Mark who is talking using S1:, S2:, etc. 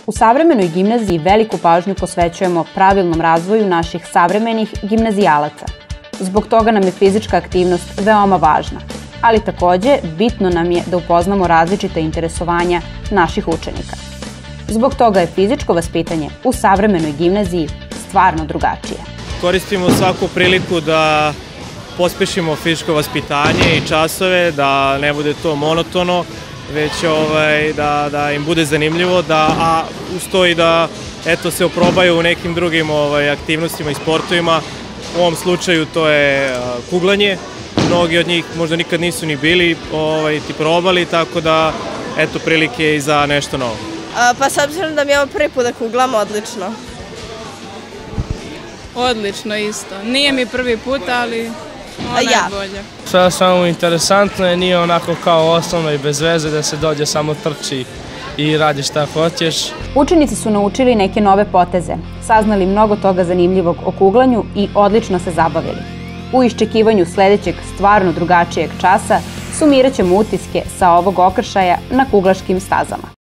S1: U savremenoj gimnaziji veliku pažnju posvećujemo pravilnom razvoju naših savremenih gimnazijalaca. Zbog toga nam je fizička aktivnost veoma važna, ali takođe bitno nam je da upoznamo različita interesovanja naših učenika. Zbog toga je fizičko vaspitanje u savremenoj gimnaziji stvarno drugačije.
S2: Koristimo svaku priliku da pospešimo fizičko vaspitanje i časove, da ne bude to monotono, već da im bude zanimljivo, a uz to i da se oprobaju u nekim drugim aktivnostima i sportovima. U ovom slučaju to je kuglanje. Mnogi od njih možda nikad nisu ni bili ti probali, tako da prilike i za nešto novo.
S3: Pa s obzirom da mi je ovo prvi put da kuglam, odlično.
S4: Odlično isto. Nije mi prvi put, ali ona je bolja.
S5: Sve samo interesantno je, nije onako kao osnovno i bez veze da se dođe samo trči i radi šta hoćeš.
S1: Učenici su naučili neke nove poteze, saznali mnogo toga zanimljivog o kuglanju i odlično se zabavili. U iščekivanju sledećeg stvarno drugačijeg časa sumirat ćemo utiske sa ovog okršaja na kuglaškim stazama.